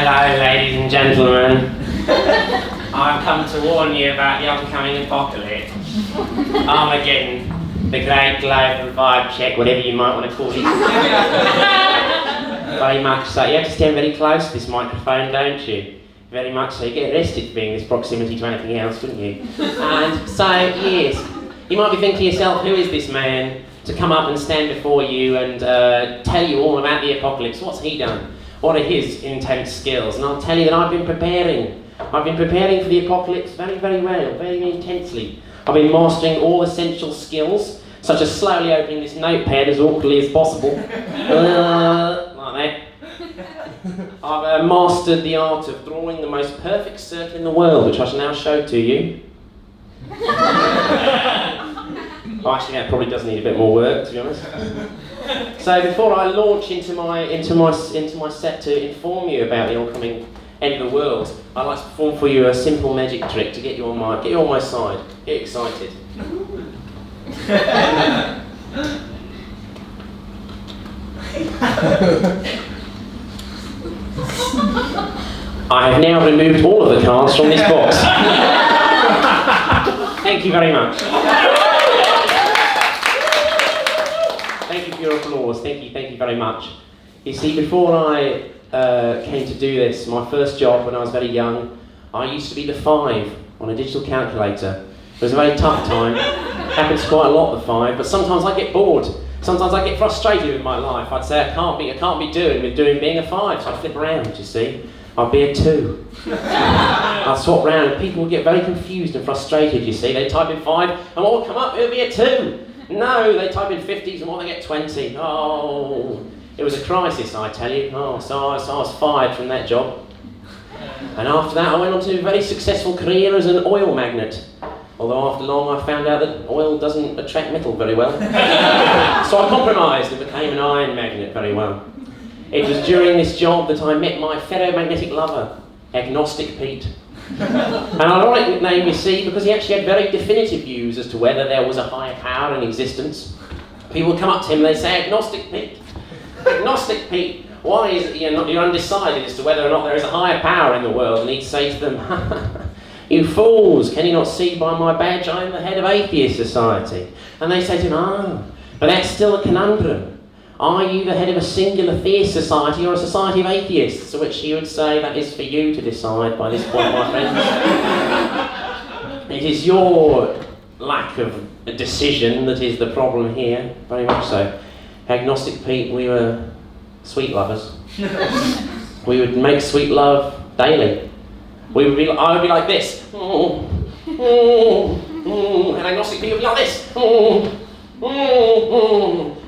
Hello, ladies and gentlemen. I've come to warn you about the oncoming apocalypse. Armageddon, the great global vibe check, whatever you might want to call it. Very much so. You have to stand very close to this microphone, don't you? Very much so. You get arrested for being this proximity to anything else, wouldn't you? And so, yes, you might be thinking to yourself, who is this man to come up and stand before you and tell you all about the apocalypse? What's he done? What are his intense skills? And I'll tell you that I've been preparing. I've been preparing for the apocalypse very, very well, very intensely. I've been mastering all essential skills, such as slowly opening this notepad as awkwardly as possible. Like that. I've mastered the art of drawing the most perfect circle in the world, which I shall now show to you. Oh, actually, that probably does need a bit more work, to be honest. So before I launch into my set to inform you about the oncoming end of the world, I'd like to perform for you a simple magic trick to get you on my side. Get excited. I have now removed all of the cards from this box. Thank you very much. Thank you for your applause. Thank you very much. You see, before I came to do this, my first job when I was very young, I used to be the 5 on a digital calculator. It was a very tough time. Happens quite a lot, the 5, but sometimes I get bored. Sometimes I get frustrated with my life. I'd say I can't be doing being a 5, so I'd flip around, you see. I'd be a 2. I'd swap round and people would get very confused and frustrated, you see. They'd type in 5 and what would come up? It would be a 2. No, they type in 50s and what, they get 20. Oh, it was a crisis, I tell you. Oh, so I was fired from that job. And after that I went on to a very successful career as an oil magnate. Although after long I found out that oil doesn't attract metal very well. So I compromised and became an iron magnet very well. It was during this job that I met my ferromagnetic lover, Agnostic Pete. An ironic nickname, you see, because he actually had very definitive views as to whether there was a higher power in existence. People would come up to him and they'd say, Agnostic Pete, why is it you're undecided as to whether or not there is a higher power in the world? And he'd say to them, you fools, can you not see by my badge I am the head of Atheist Society? And they say to him, but that's still a conundrum. Are you the head of a singular theist society or a society of atheists? To which he would say, that is for you to decide by this point, my friends. It is your lack of a decision that is the problem here, very much so. Agnostic Pete, we were sweet lovers. We would make sweet love daily. I would be like this. And Agnostic Pete would be like this.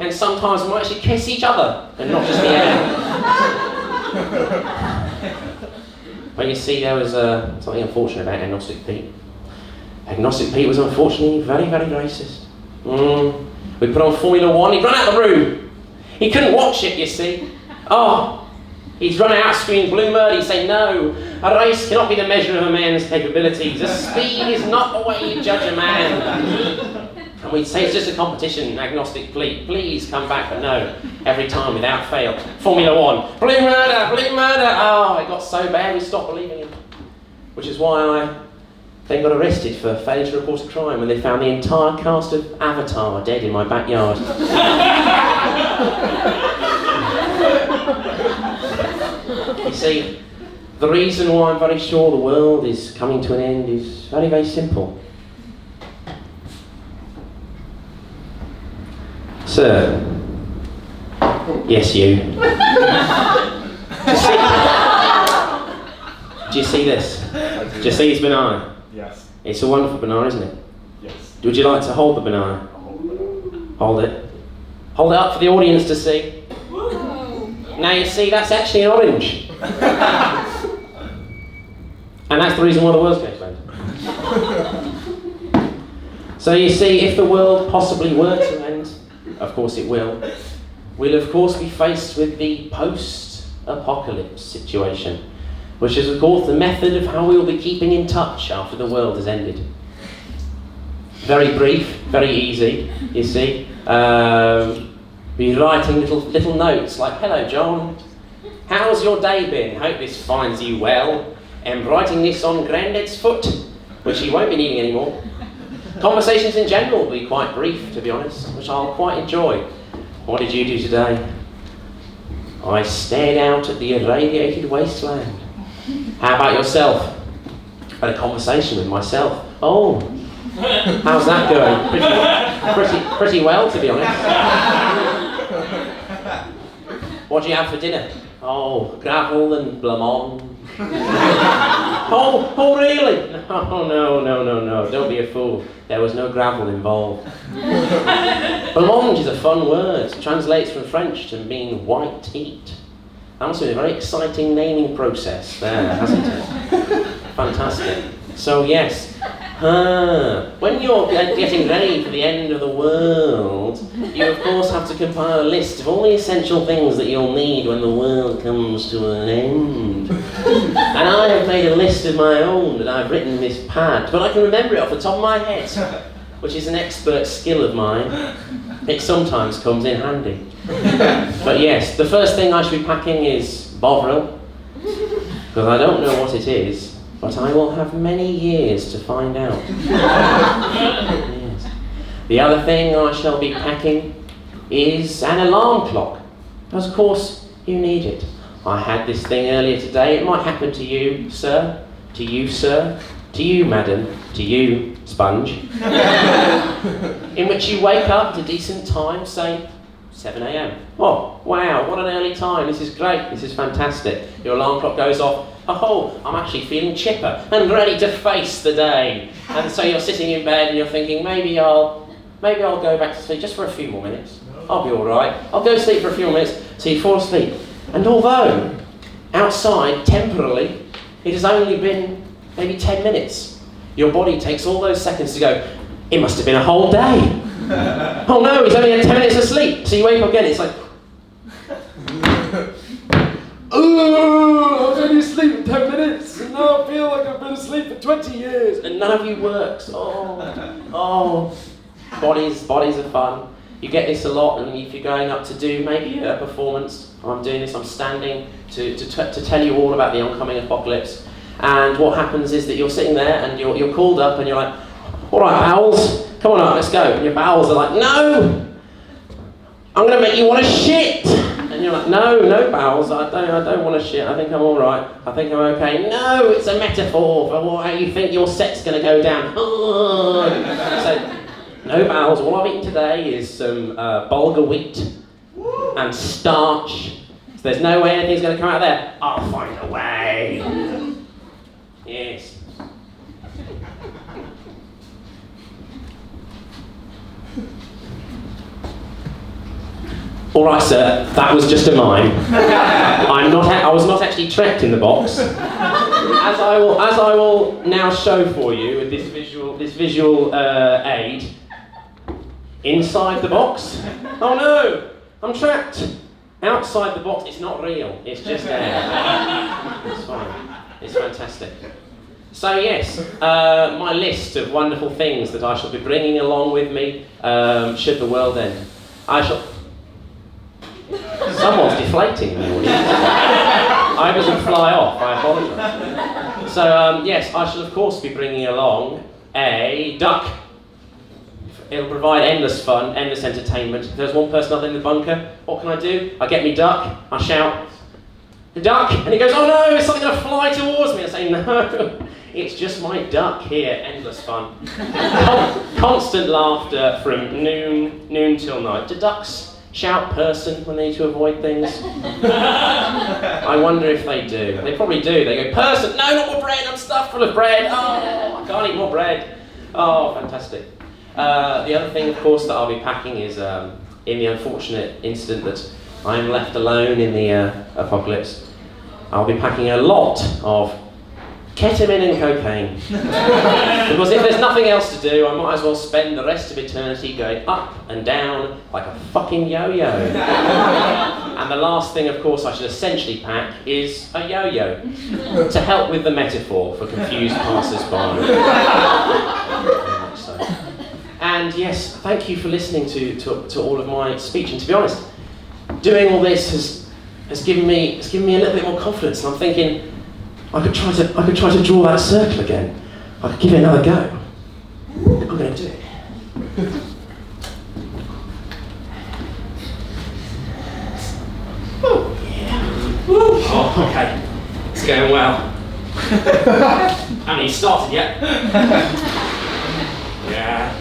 And sometimes we might actually kiss each other and not just the air. But you see, there was something unfortunate about Agnostic Pete. Agnostic Pete was unfortunately very, very racist. We put on Formula 1, he'd run out of the room. He couldn't watch it, you see. He'd run out screaming blue murder, he'd say, no, a race cannot be the measure of a man's capabilities. A speed is not the way you judge a man. And we'd say, it's just a competition, Agnostic Pete, please come back, but no, every time without fail. Formula 1, blue murder, blue murder. Oh, it got so bad we stopped believing him. Which is why I then got arrested for failing to report a crime when they found the entire cast of Avatar dead in my backyard. You see, the reason why I'm very sure the world is coming to an end is very, very simple. Sir. Yes, you. Do you see this? Do you see this banana? Yes. It's a wonderful banana, isn't it? Yes. Would you like to hold the banana? Hold it. Hold it up for the audience to see. Now you see, that's actually an orange. And that's the reason why the world's going to end. So you see, if the world possibly were to end, of course it will, we'll of course be faced with the post-apocalypse situation, which is of course the method of how we'll be keeping in touch after the world has ended. Very brief, very easy, you see. Be writing little notes like, hello John, How's your day been? Hope this finds you well. Am writing this on Grandad's foot, which he won't be needing anymore. Conversations in general will be quite brief, to be honest, which I'll quite enjoy. What did you do today? I stared out at the irradiated wasteland. How about yourself? Had a conversation with myself. Oh, how's that going? Pretty well, to be honest. What do you have for dinner? Oh, gravel and blamong. Oh, really? No. Don't be a fool. There was no gravel involved. Blancmange is a fun word. It translates from French to mean white heat. That must have been a very exciting naming process there, hasn't it? Fantastic. So yes, when you're getting ready for the end of the world, you of course have to compile a list of all the essential things that you'll need when the world comes to an end. And I have made a list of my own that I've written in this pad, but I can remember it off the top of my head, which is an expert skill of mine. It sometimes comes in handy. But yes, the first thing I should be packing is Bovril, because I don't know what it is. But I will have many years to find out. Yes. The other thing I shall be packing is an alarm clock. Because of course you need it. I had this thing earlier today. It might happen to you, sir. To you, sir. To you, madam. To you, sponge. In which you wake up at a decent time, say 7 a.m. Oh, wow, what an early time. This is great. This is fantastic. Your alarm clock goes off. Oh, I'm actually feeling chipper and ready to face the day. And so you're sitting in bed and you're thinking, maybe I'll go back to sleep just for a few more minutes. I'll be all right. I'll go to sleep for a few more minutes. So you fall asleep. And although outside, temporarily, it has only been maybe 10 minutes, your body takes all those seconds to go, it must have been a whole day. Oh no, he's only had 10 minutes of sleep. So you wake up again, it's like, oh, I was only asleep for 10 minutes, and now I feel like I've been asleep for 20 years, and none of you works. Oh, bodies are fun. You get this a lot, and if you're going up to do maybe a performance, I'm doing this, I'm standing to tell you all about the oncoming apocalypse, and what happens is that you're sitting there, and you're called up, and you're like, all right, bowels, come on up, let's go. And your bowels are like, no, I'm going to make you want to shit. And you're like, no, bowels, I don't want to shit, I think I'm all right, I think I'm okay. No, it's a metaphor for how you think your set's going to go down. So, no bowels, all I've eaten today is some bulgur wheat and starch. So there's no way anything's going to come out of there. I'll find a way. Yes. All right, sir, that was just a mime. I was not actually trapped in the box. As I will now show for you with this visual aid. Inside the box. Oh no, I'm trapped. Outside the box, it's not real. It's just air. It's fine. It's fantastic. So yes, my list of wonderful things that I shall be bringing along with me should the world end. Someone's deflating in the audience. I doesn't fly off, I apologise. So yes, I shall of course be bringing along a duck. It'll provide endless fun, endless entertainment. If there's one person other in the bunker, what can I do? I get me duck, I shout, duck, and he goes, oh no, is something going to fly towards me? I say, no, it's just my duck here, endless fun. Constant laughter from noon till night. Do ducks shout person when they need to avoid things? I wonder if they do. They probably do. They go, person, no, not more bread, I'm stuffed full of bread. Oh, I can't eat more bread. Oh, fantastic. The other thing, of course, that I'll be packing is, in the unfortunate incident that I'm left alone in the apocalypse, I'll be packing a lot of ketamine and cocaine. Because if there's nothing else to do, I might as well spend the rest of eternity going up and down like a fucking yo-yo. And the last thing, of course, I should essentially pack is a yo-yo to help with the metaphor for confused passers-by. So. And yes, thank you for listening to all of my speech. And to be honest, doing all this has has given me a little bit more confidence, and I'm thinking I could try to draw that circle again. I could give it another go. I'm going to do it. Oh yeah. Oh, okay. It's going well. Haven't even started yet. Yeah.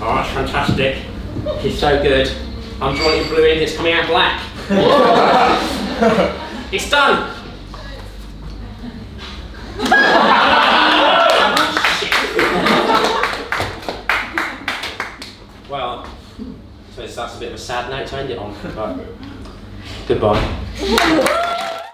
Oh, that's fantastic. It's so good. I'm drawing it blue in, it's coming out black. It's done! Well, so that's a bit of a sad note to end it on, but goodbye.